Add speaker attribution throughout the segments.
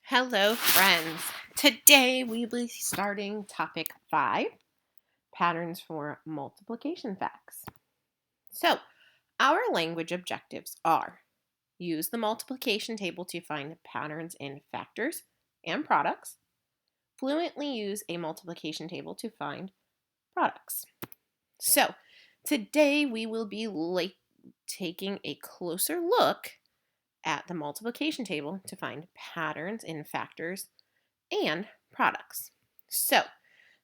Speaker 1: Hello, friends. Today we will be starting topic 5, patterns for multiplication facts. So, our language objectives are use the multiplication table to find patterns in factors and products, fluently use a multiplication table to find products. So, today we will be taking a closer look at the multiplication table to find patterns in factors and products. So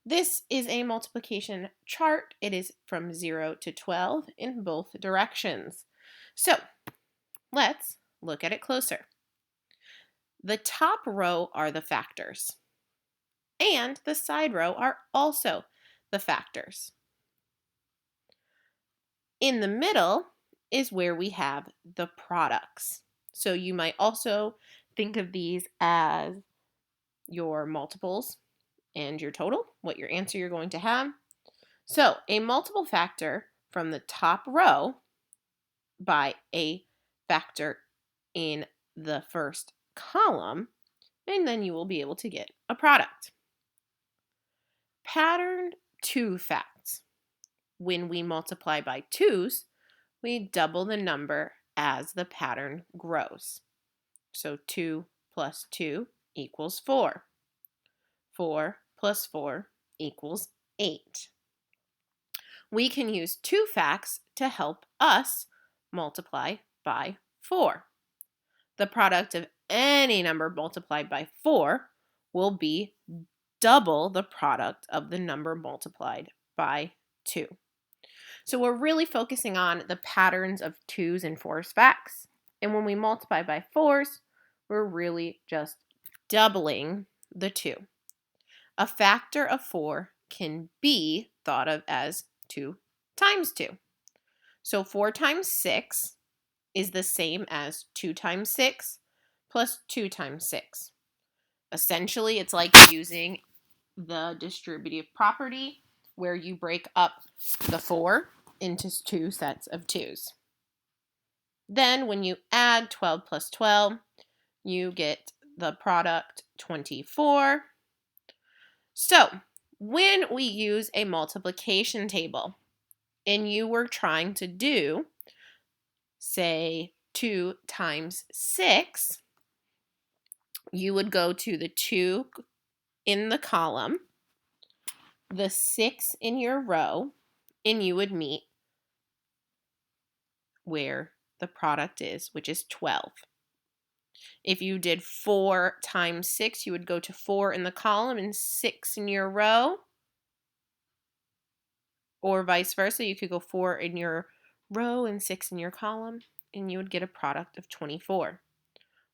Speaker 1: this is a multiplication chart. It is from 0 to 12 in both directions. So let's look at it closer. The top row are the factors, and the side row are also the factors. In the middle is where we have the products. So you might also think of these as your multiples and your total, what your answer you're going to have. So a multiple factor from the top row by a factor in the first column, and then you will be able to get a product. Pattern 2 facts. When we multiply by 2's, we double the number as the pattern grows. So 2 plus 2 equals 4. 4 plus 4 equals 8. We can use 2 facts to help us multiply by 4. The product of any number multiplied by 4 will be double the product of the number multiplied by 2. So we're really focusing on the patterns of 2's and 4's facts. And when we multiply by 4's, we're really just doubling the 2. A factor of 4 can be thought of as 2 times 2. So 4 times 6 is the same as 2 times 6 plus 2 times 6. Essentially, it's like using the distributive property where you break up the 4 into 2 sets of 2's. Then when you add 12 plus 12, you get the product 24. So when we use a multiplication table and you were trying to do, say, 2 times 6, you would go to the 2 in the column, the 6 in your row, and you would meet where the product is, which is 12. If you did 4 times 6, you would go to 4 in the column and 6 in your row. Or vice versa, you could go 4 in your row and 6 in your column, and you would get a product of 24.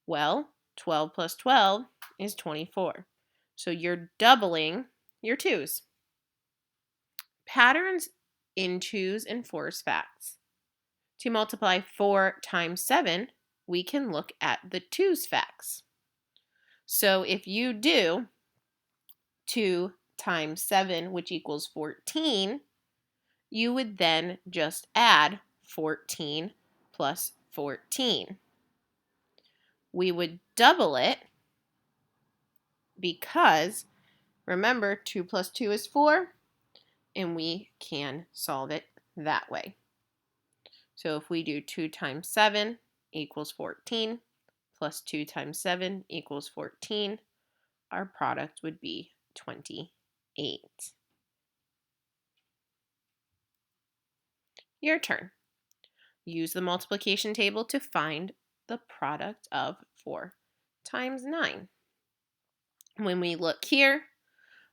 Speaker 1: Well, 12 plus 12 is 24. So you're doubling your 2's. Patterns in 2's and 4's facts. To multiply 4 times 7, we can look at the 2's facts. So if you do 2 times 7, which equals 14, you would then just add 14 plus 14. We would double it because, remember, 2 plus 2 is 4, and we can solve it that way. So if we do 2 times 7 equals 14, plus 2 times 7 equals 14, our product would be 28. Your turn. Use the multiplication table to find the product of 4 times 9. When we look here,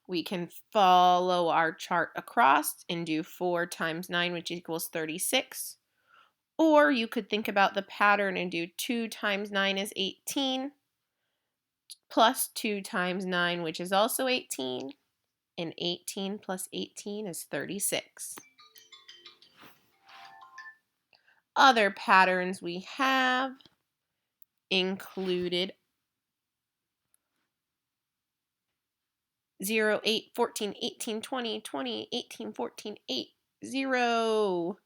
Speaker 1: we can follow our chart across and do 4 times 9, which equals 36. Or you could think about the pattern and do 2 times 9 is 18, plus 2 times 9, which is also 18, and 18 plus 18 is 36. Other patterns we have included 0, 8, 14, 18, 20, 20, 18, 14, 8, 0.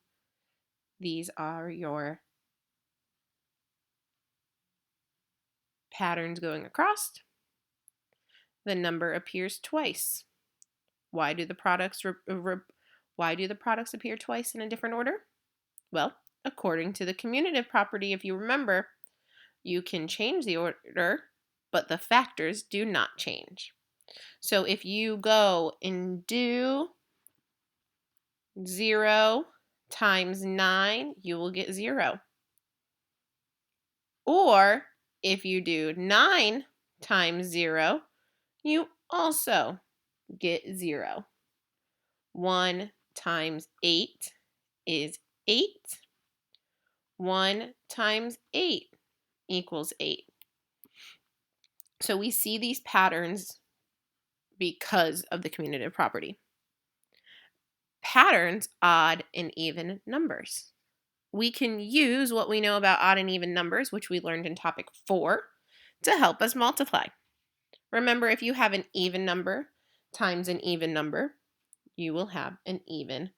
Speaker 1: These are your patterns going across. the number appears twice. Why do the products appear twice in a different order? Well, according to the commutative property, if you remember, you can change the order, but the factors do not change. So if you go and do 0 times 9, you will get 0. Or if you do 9 times 0, you also get 0. 1 times 8 is 8. 1 times 8 equals 8. So we see these patterns because of the commutative property. Patterns, odd and even numbers. We can use what we know about odd and even numbers, which we learned in topic 4, to help us multiply. Remember, if you have an even number times an even number, you will have an even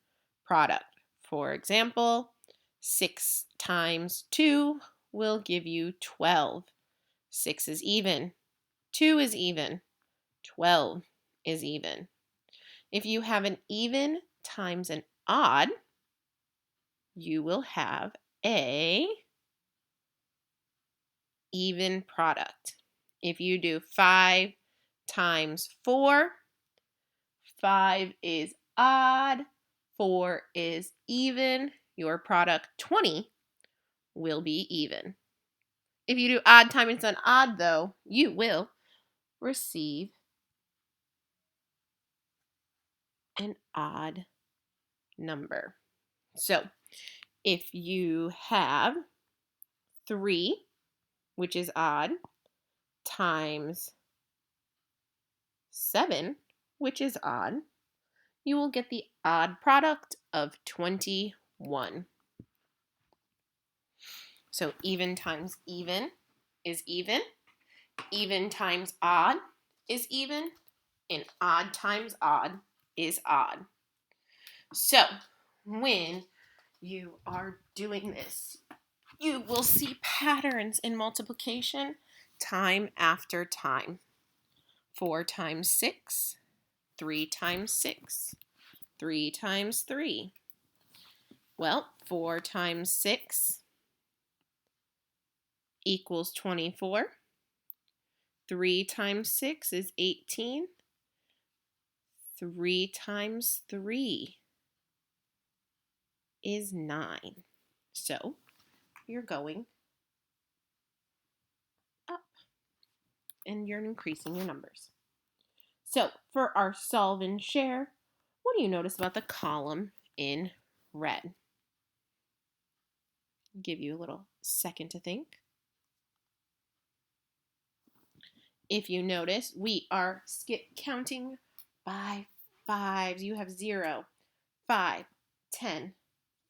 Speaker 1: product. For example, 6 times 2 will give you 12. 6 is even. 2 is even. 12 is even. If you have an even times an odd, you will have a even product. If you do 5 times 4, 5 is odd, 4 is even. Your product 20 will be even. If you do odd times an odd, though, you will receive an odd number. So if you have 3, which is odd, times 7, which is odd, you will get the odd product of 21. So even times even is even. Even times odd is even. And odd times odd is odd. So when you are doing this, you will see patterns in multiplication time after time. 4 times 6, 3 times 6, 3 times 3. Well, 4 times 6 equals 24. 3 times 6 is 18. 3 times 3 is 9. So you're going up and you're increasing your numbers. So for our solve and share, what do you notice about the column in red? Give you a little second to think. If you notice, we are counting by fives. You have 0, 5, 10,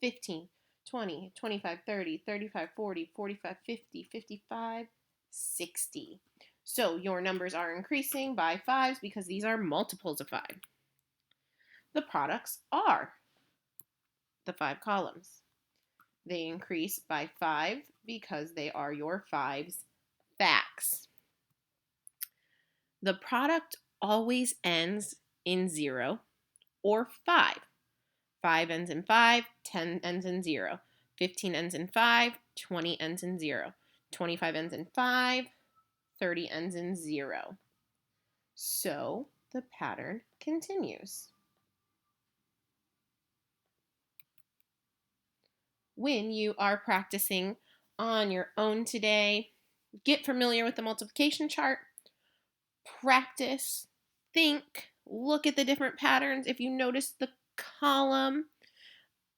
Speaker 1: 15, 20, 25, 30, 35, 40, 45, 50, 55, 60. So your numbers are increasing by 5s because these are multiples of 5. The products are the 5 columns. They increase by 5 because they are your 5's facts. The product always ends in 0 or 5. 5 ends in 5, 10 ends in 0, 15 ends in 5, 20 ends in 0, 25 ends in 5, 30 ends in 0. So the pattern continues. When you are practicing on your own today, get familiar with the multiplication chart, practice, think, look at the different patterns. If you notice the column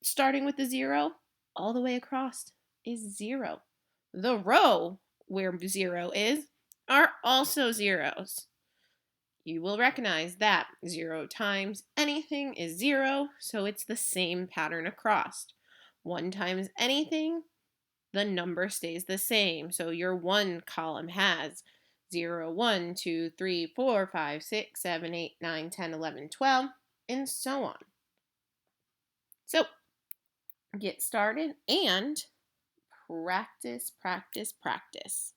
Speaker 1: starting with the 0 all the way across is 0. The row where 0 is are also zeros. You will recognize that 0 times anything is 0, so it's the same pattern across. 1 times anything, the number stays the same. So your 1 column has 0, 1, 2, 3, 4, 5, 6, 7, 8, 9, 10, 11, 12, and so on. So get started and practice, practice, practice.